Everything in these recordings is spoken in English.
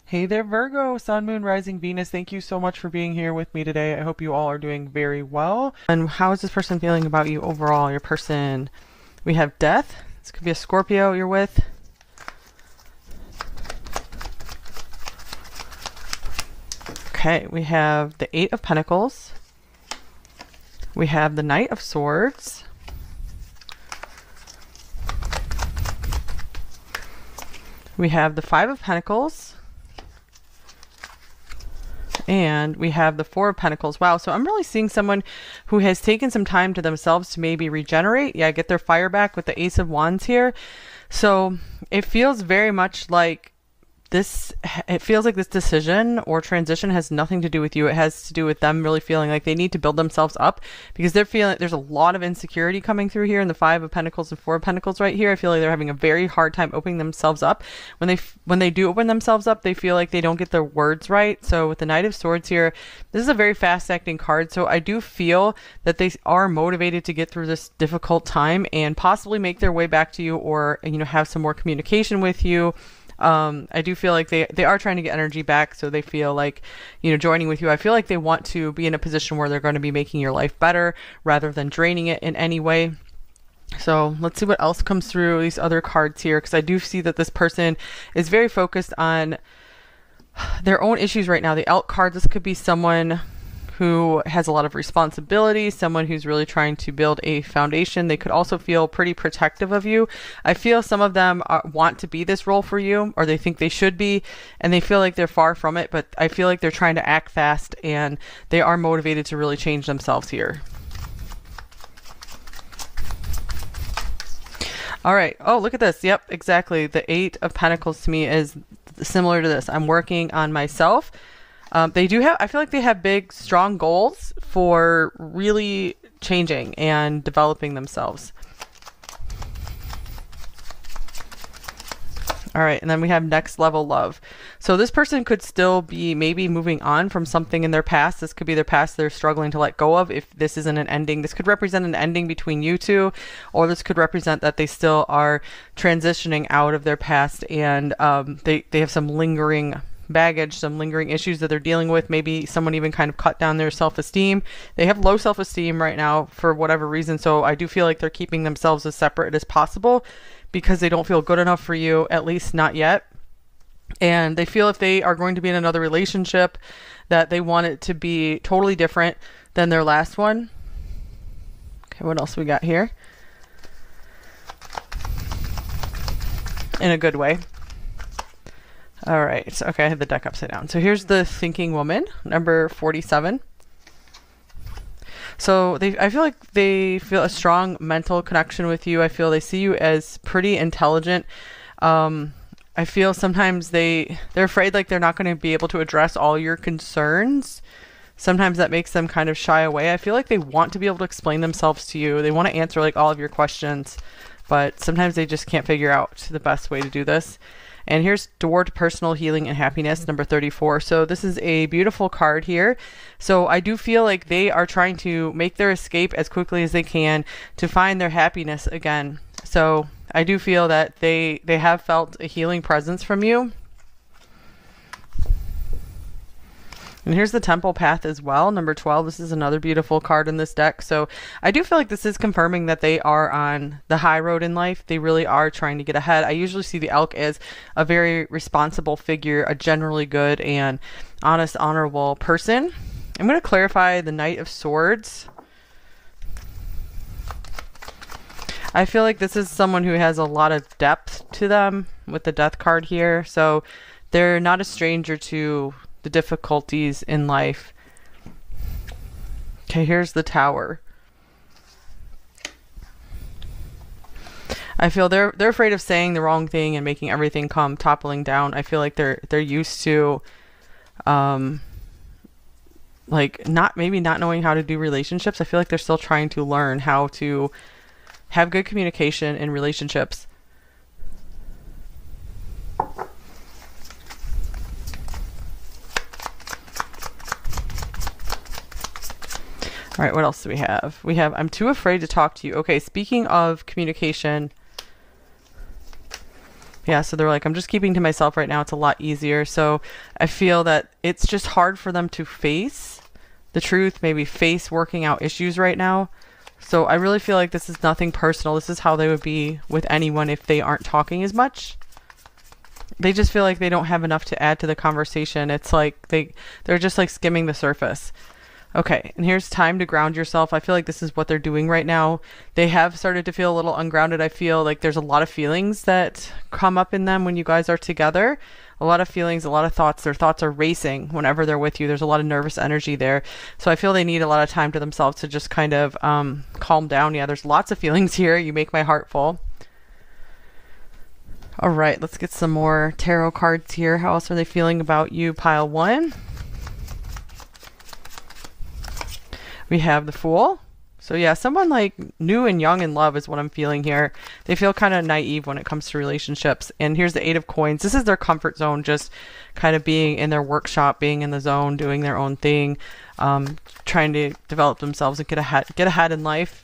Hey there, Virgo, Sun, Moon, Rising, Venus. Thank you so much for being here with me today. I hope you all are doing very well. And how is this person feeling about you overall, your person? We have Death. This could be a Scorpio you're with. Okay, we have the Eight of Pentacles. We have the Knight of Swords. We have the Five of Pentacles. And we have the Four of Pentacles. Wow, so I'm really seeing someone who has taken some time to themselves to maybe regenerate. Yeah, get their fire back with the Ace of Wands here. So it feels very much like it feels like this decision or transition has nothing to do with you. It has to do with them really feeling like they need to build themselves up because they're feeling there's a lot of insecurity coming through here in the Five of Pentacles and Four of Pentacles right here. I feel like they're having a very hard time opening themselves up. When they do open themselves up, they feel like they don't get their words right. So with the Knight of Swords here, this is a very fast acting card. So I do feel that they are motivated to get through this difficult time and possibly make their way back to you or, have some more communication with you. I do feel like they are trying to get energy back, so they feel like, joining with you. I feel like they want to be in a position where they're going to be making your life better rather than draining it in any way. So let's see what else comes through these other cards here, because I do see that this person is very focused on their own issues right now. The Elk card, this could be someone who has a lot of responsibility, someone who's really trying to build a foundation. They could also feel pretty protective of you. I feel some of them want to be this role for you, or they think they should be, and they feel like they're far from it, but I feel like they're trying to act fast, and they are motivated to really change themselves here. All right. Oh, look at this. Yep, exactly. The Eight of Pentacles to me is similar to this. I'm working on myself. I feel like they have big, strong goals for really changing and developing themselves. All right, and then we have next level love. So this person could still be maybe moving on from something in their past. This could be their past they're struggling to let go of. If this isn't an ending, this could represent an ending between you two, or this could represent that they still are transitioning out of their past and they have some lingering baggage, some lingering issues that they're dealing with. Maybe someone even kind of cut down their self-esteem. They have low self-esteem right now for whatever reason. So I do feel like they're keeping themselves as separate as possible because they don't feel good enough for you, at least not yet. And they feel if they are going to be in another relationship that they want it to be totally different than their last one. Okay, what else we got here? In a good way. All right. Okay, I have the deck upside down. So here's the Thinking Woman, number 47. So I feel like they feel a strong mental connection with you. I feel they see you as pretty intelligent. I feel sometimes they're afraid like they're not going to be able to address all your concerns. Sometimes that makes them kind of shy away. I feel like they want to be able to explain themselves to you. They want to answer like all of your questions, but sometimes they just can't figure out the best way to do this. And here's Door to Personal Healing and Happiness, number 34. So this is a beautiful card here. So I do feel like they are trying to make their escape as quickly as they can to find their happiness again. So I do feel that they have felt a healing presence from you. And here's the Temple Path as well, number 12. This is another beautiful card in this deck. So I do feel like this is confirming that they are on the high road in life. They really are trying to get ahead. I usually see the Elk as a very responsible figure, a generally good and honest, honorable person. I'm going to clarify the Knight of Swords. I feel like this is someone who has a lot of depth to them with the Death card here. So they're not a stranger to the difficulties in life. Okay, here's the Tower. I feel they're afraid of saying the wrong thing and making everything come toppling down. I feel like they're used to like not knowing how to do relationships. I feel like they're still trying to learn how to have good communication in relationships. All right, what else do we have? We have, I'm too afraid to talk to you. Okay, speaking of communication, Yeah, so they're like, I'm just keeping to myself right now. It's a lot easier. So I feel that it's just hard for them to face the truth, maybe face working out issues right now. So I really feel like this is nothing personal. This is how they would be with anyone if they aren't talking as much. They just feel like they don't have enough to add to the conversation. It's like they're just like skimming the surface. Okay, and here's time to ground yourself. I feel like this is what they're doing right now. They have started to feel a little ungrounded. I feel like there's a lot of feelings that come up in them when you guys are together. A lot of feelings, a lot of thoughts. Their thoughts are racing whenever they're with you. There's a lot of nervous energy there. So I feel they need a lot of time to themselves to just kind of calm down. Yeah, there's lots of feelings here. You make my heart full. All right, let's get some more tarot cards here. How else are they feeling about you, pile 1? We have the Fool. So yeah, someone like new and young in love is what I'm feeling here. They feel kind of naive when it comes to relationships. And here's the 8 of Coins. This is their comfort zone, just kind of being in their workshop, being in the zone, doing their own thing, trying to develop themselves and get ahead in life.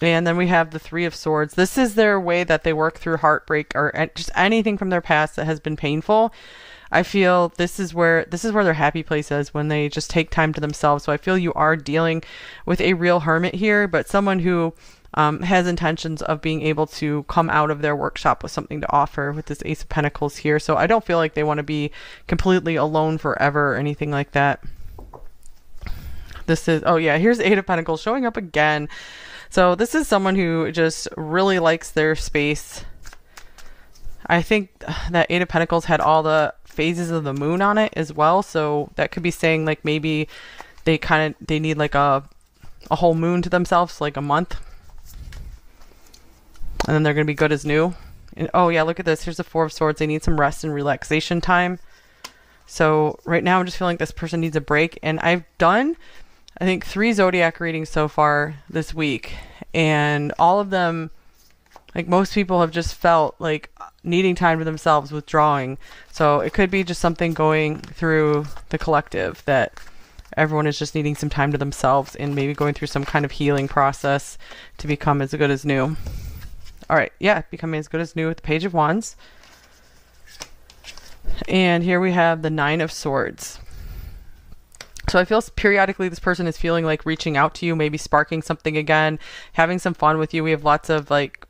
And then we have the 3 of Swords. This is their way that they work through heartbreak or just anything from their past that has been painful. I feel this is where their happy place is, when they just take time to themselves. So I feel you are dealing with a real hermit here, but someone who has intentions of being able to come out of their workshop with something to offer with this Ace of Pentacles here. So I don't feel like they want to be completely alone forever or anything like that. This is, oh yeah, here's the 8 of Pentacles showing up again. So this is someone who just really likes their space. I think that 8 of Pentacles had all the phases of the moon on it as well. So that could be saying like maybe they need like a whole moon to themselves, like a month. And then they're going to be good as new. And oh yeah, look at this. Here's the 4 of Swords. They need some rest and relaxation time. So right now I'm just feeling like this person needs a break. And I've done, I think, 3 zodiac readings so far this week, and all of them, like most people, have just felt like needing time to themselves, withdrawing. So it could be just something going through the collective, that everyone is just needing some time to themselves and maybe going through some kind of healing process to become as good as new. All right, yeah, becoming as good as new with the Page of Wands. And here we have the 9 of Swords. So I feel periodically this person is feeling like reaching out to you, maybe sparking something again, having some fun with you. We have lots of like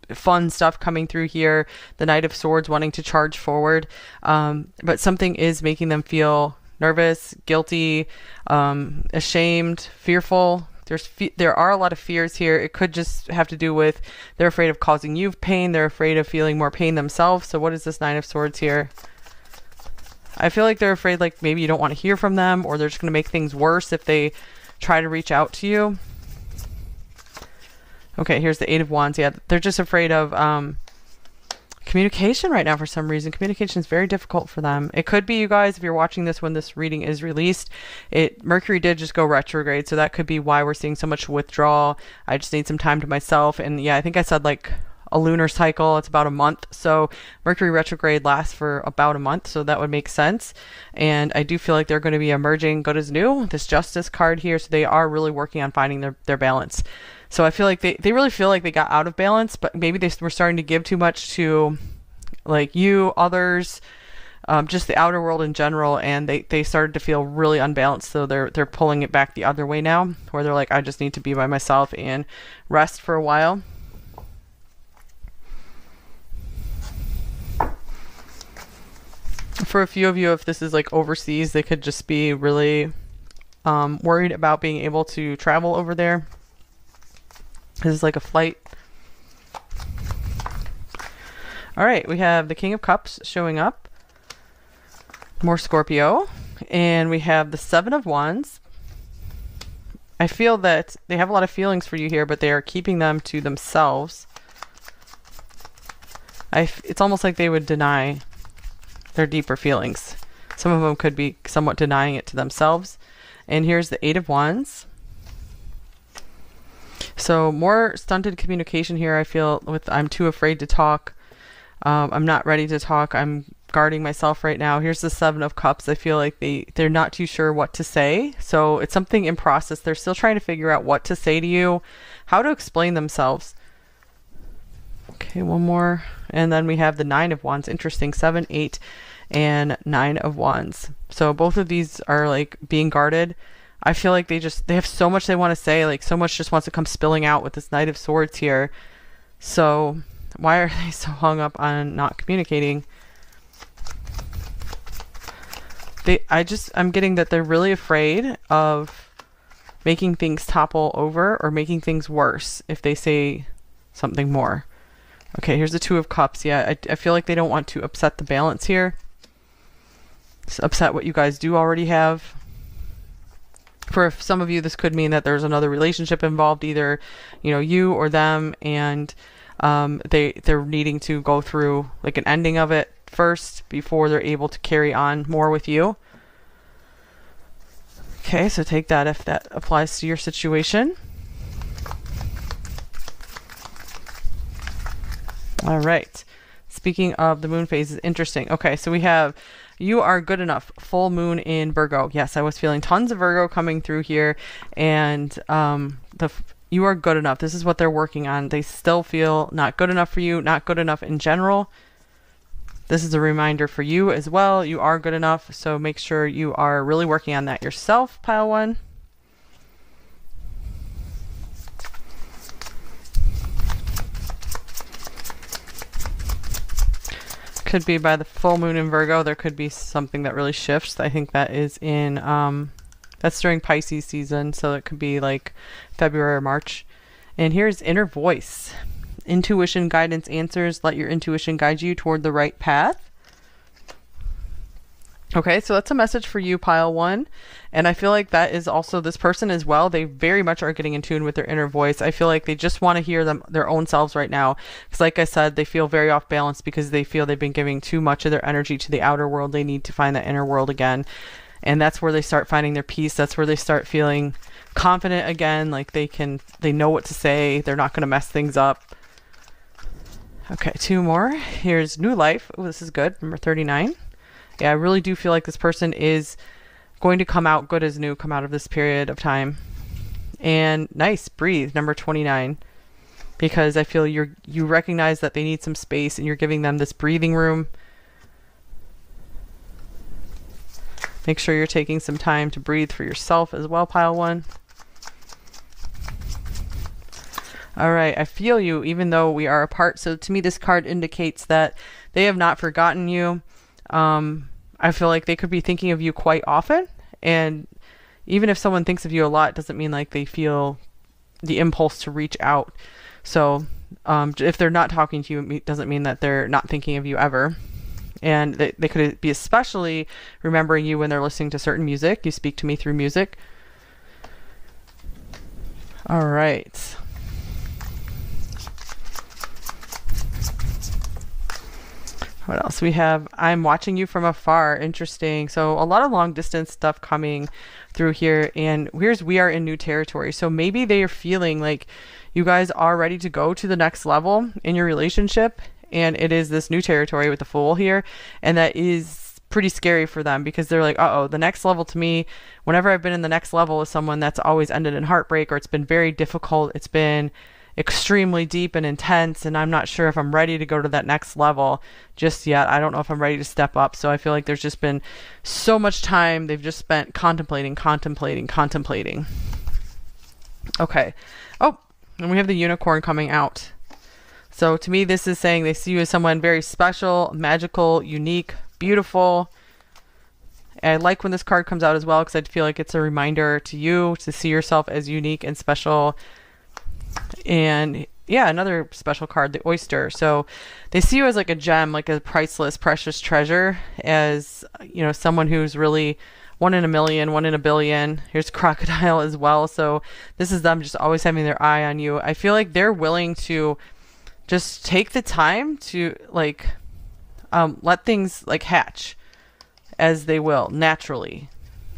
fun stuff coming through here. The Knight of Swords wanting to charge forward. But something is making them feel nervous, guilty, ashamed, fearful. There are a lot of fears here. It could just have to do with they're afraid of causing you pain. They're afraid of feeling more pain themselves. So what is this 9 of Swords here? I feel like they're afraid like maybe you don't want to hear from them, or they're just going to make things worse if they try to reach out to you. Okay, here's the 8 of Wands. Yeah, they're just afraid of communication right now for some reason. Communication is very difficult for them. It could be, you guys, if you're watching this when this reading is released, Mercury did just go retrograde, so that could be why we're seeing so much withdrawal. I just need some time to myself. And yeah, I think I said like a lunar cycle, it's about a month. So Mercury retrograde lasts for about a month, so that would make sense. And I do feel like they're going to be emerging good as new. This Justice card here, so they are really working on finding their balance. So I feel like they really feel like they got out of balance, but maybe they were starting to give too much to like you, others, just the outer world in general, and they started to feel really unbalanced. So they're pulling it back the other way now, where they're like, I just need to be by myself and rest for a while. For a few of you, if this is like overseas, they could just be really worried about being able to travel over there. This is like a flight. All right, we have the King of Cups showing up. More Scorpio. And we have the 7 of Wands. I feel that they have a lot of feelings for you here, but they are keeping them to themselves. It's almost like they would deny their deeper feelings. Some of them could be somewhat denying it to themselves. And here's the 8 of Wands. So more stunted communication here. I feel with I'm too afraid to talk. I'm not ready to talk. I'm guarding myself right now. Here's the 7 of Cups. I feel like they're not too sure what to say. So it's something in process. They're still trying to figure out what to say to you, how to explain themselves. Okay, one more. And then we have the 9 of Wands. Interesting. 7, 8, and 9 of Wands. So both of these are like being guarded. I feel like they have so much they want to say, like so much just wants to come spilling out with this Knight of Swords here. So why are they so hung up on not communicating? I'm getting that they're really afraid of making things topple over or making things worse if they say something more. Okay, here's the 2 of Cups. Yeah, I feel like they don't want to upset the balance here. Just upset what you guys do already have. For some of you, this could mean that there's another relationship involved, either, you know, you or them, and they're needing to go through like an ending of it first before they're able to carry on more with you. Okay, so take that if that applies to your situation. All right. Speaking of the moon phases, interesting. Okay, so we have you are good enough. Full moon in Virgo. Yes, I was feeling tons of Virgo coming through here, and you are good enough. This is what they're working on. They still feel not good enough for you, not good enough in general. This is a reminder for you as well. You are good enough, so make sure you are really working on that yourself, pile 1. Could be by the full moon in Virgo. There could be something that really shifts. I think that is in that's during Pisces season, so it could be like February or March. And here's inner voice. Intuition, guidance, answers. Let your intuition guide you toward the right path. Okay, so that's a message for you, pile 1. And I feel like that is also this person as well. They very much are getting in tune with their inner voice. I feel like they just want to hear their own selves right now. Because like I said, they feel very off balance because they feel they've been giving too much of their energy to the outer world. They need to find that inner world again. And that's where they start finding their peace. That's where they start feeling confident again. Like they know what to say. They're not going to mess things up. Okay, 2 more. Here's new life. Oh, this is good. Number 39. Yeah, I really do feel like this person is going to come out good as new, come out of this period of time. And nice, breathe, number 29. Because I feel you recognize that they need some space and you're giving them this breathing room. Make sure you're taking some time to breathe for yourself as well, pile 1. All right, I feel you even though we are apart. So to me, this card indicates that they have not forgotten you. I feel like they could be thinking of you quite often, and even if someone thinks of you a lot, doesn't mean like they feel the impulse to reach out. So if they're not talking to you, it doesn't mean that they're not thinking of you ever. And they could be especially remembering you when they're listening to certain music. You speak to me through music. All right. What else we have? I'm watching you from afar. Interesting. So a lot of long distance stuff coming through here. And here's we are in new territory. So maybe they are feeling like you guys are ready to go to the next level in your relationship. And it is this new territory with the Fool here. And that is pretty scary for them because they're like, uh-oh, the next level to me, whenever I've been in the next level with someone, that's always ended in heartbreak, or it's been very difficult. It's been extremely deep and intense, and I'm not sure if I'm ready to go to that next level just yet. I don't know if I'm ready to step up. So I feel like there's just been so much time they've just spent contemplating. Okay. Oh, and we have the Unicorn coming out. So to me, this is saying they see you as someone very special, magical, unique, beautiful. I like when this card comes out as well because I feel like it's a reminder to you to see yourself as unique and special. And yeah, another special card, the Oyster. So they see you as like a gem, like a priceless, precious treasure, as, you know, someone who's really 1 in a million, 1 in a billion. Here's Crocodile as well. So this is them just always having their eye on you. I feel like they're willing to just take the time to like let things like hatch as they will naturally.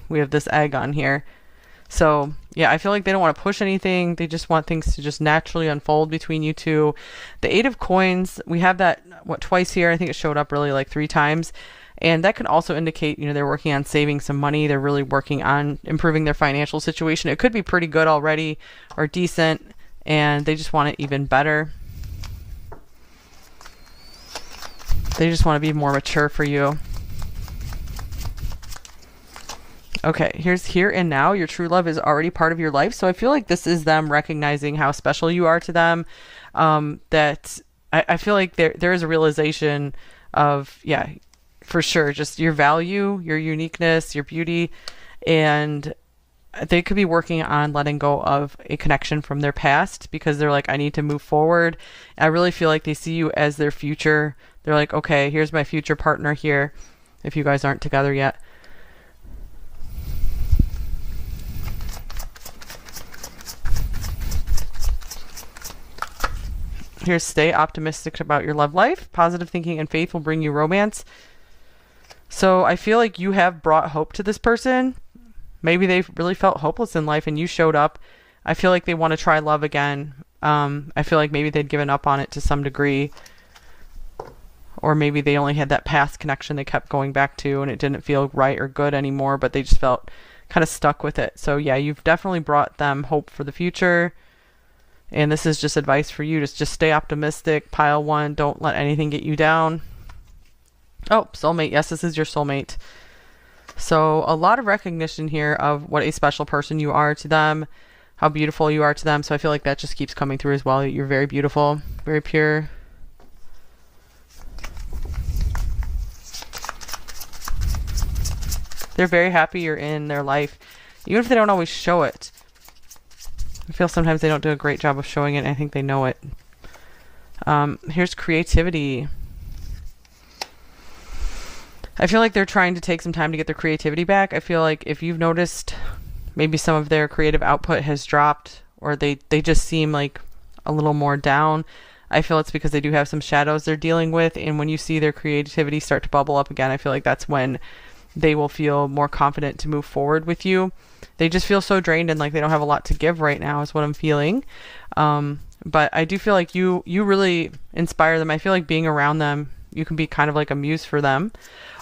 We have this egg on here. So yeah, I feel like they don't want to push anything. They just want things to just naturally unfold between you two. The 8 of Coins, we have that, twice here. I think it showed up really like 3 times. And that can also indicate, you know, they're working on saving some money. They're really working on improving their financial situation. It could be pretty good already or decent, and they just want it even better. They just want to be more mature for you. Okay, here's here and now. Your true love is already part of your life. So I feel like this is them recognizing how special you are to them. That I feel like there is a realization of, yeah, for sure, just your value, your uniqueness, your beauty, and they could be working on letting go of a connection from their past because they're like, I need to move forward. I really feel like they see you as their future. They're like, okay, here's my future partner here if you guys aren't together yet. Here's stay optimistic about your love life. Positive thinking and faith will bring you romance. So I feel like you have brought hope to this person. Maybe they really felt hopeless in life and you showed up. I feel like they want to try love again. I feel like maybe they'd given up on it to some degree. Or maybe they only had that past connection they kept going back to and it didn't feel right or good anymore, but they just felt kind of stuck with it. So yeah, you've definitely brought them hope for the future. And this is just advice for you. Just stay optimistic. Pile 1. Don't let anything get you down. Oh, soulmate. Yes, this is your soulmate. So a lot of recognition here of what a special person you are to them, how beautiful you are to them. So I feel like that just keeps coming through as well. You're very beautiful, very pure. They're very happy you're in their life, even if they don't always show it. I feel sometimes they don't do a great job of showing it, and I think they know it. Here's creativity. I feel like they're trying to take some time to get their creativity back. I feel like if you've noticed maybe some of their creative output has dropped or they just seem like a little more down, I feel it's because they do have some shadows they're dealing with. And when you see their creativity start to bubble up again, I feel like that's when they will feel more confident to move forward with you. They just feel so drained and like they don't have a lot to give right now is what I'm feeling. But I do feel like you really inspire them. I feel like being around them, you can be kind of like a muse for them.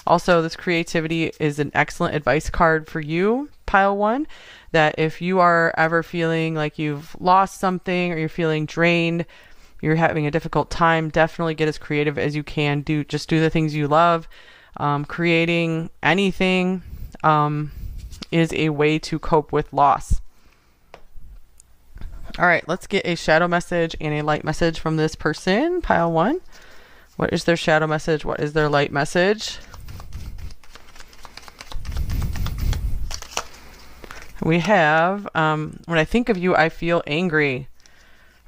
Also, this creativity is an excellent advice card for you, pile 1, that if you are ever feeling like you've lost something or you're feeling drained, you're having a difficult time, definitely get as creative as you can. Just do the things you love. Creating anything is a way to cope with loss. All right, let's get a shadow message and a light message from this person, pile 1. What is their shadow message? What is their light message? We have, when I think of you, I feel angry.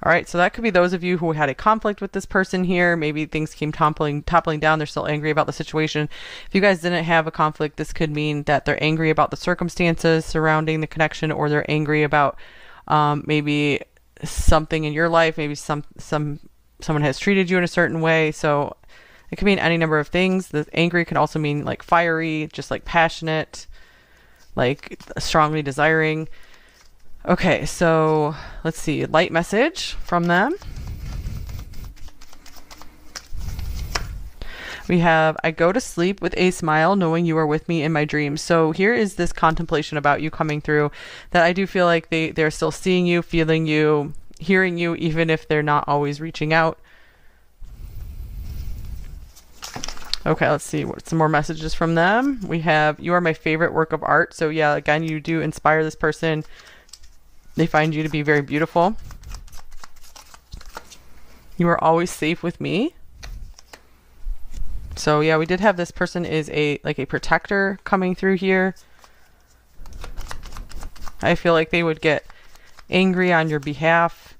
All right, so that could be those of you who had a conflict with this person here. Maybe things came toppling down. They're still angry about the situation. If you guys didn't have a conflict, this could mean that they're angry about the circumstances surrounding the connection, or they're angry about maybe something in your life. Maybe someone has treated you in a certain way. So it could mean any number of things. The angry could also mean like fiery, just like passionate, like strongly desiring. Okay, so let's see. Light message from them. We have, I go to sleep with a smile knowing you are with me in my dreams. So here is this contemplation about you coming through that I do feel like they're still seeing you, feeling you, hearing you, even if they're not always reaching out. Okay, let's see what some more messages from them. We have, you are my favorite work of art. So yeah, again, you do inspire this person. They find you to be very beautiful. You are always safe with me. So yeah, we did have this person is a protector coming through here. I feel like they would get angry on your behalf.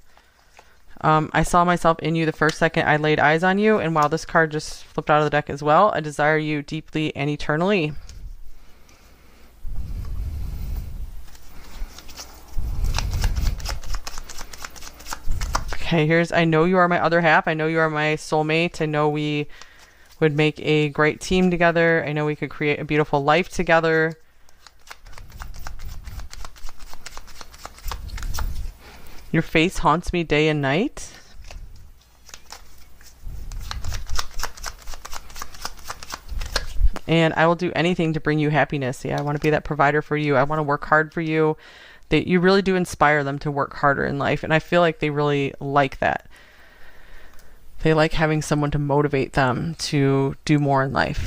I saw myself in you the first second I laid eyes on you, and wow, this card just flipped out of the deck as well. I desire you deeply and eternally. Okay, here's, I know you are my other half. I know you are my soulmate. I know we would make a great team together. I know we could create a beautiful life together. Your face haunts me day and night. And I will do anything to bring you happiness. Yeah, I want to be that provider for you. I want to work hard for you. You really do inspire them to work harder in life. And I feel like they really like that. They like having someone to motivate them to do more in life.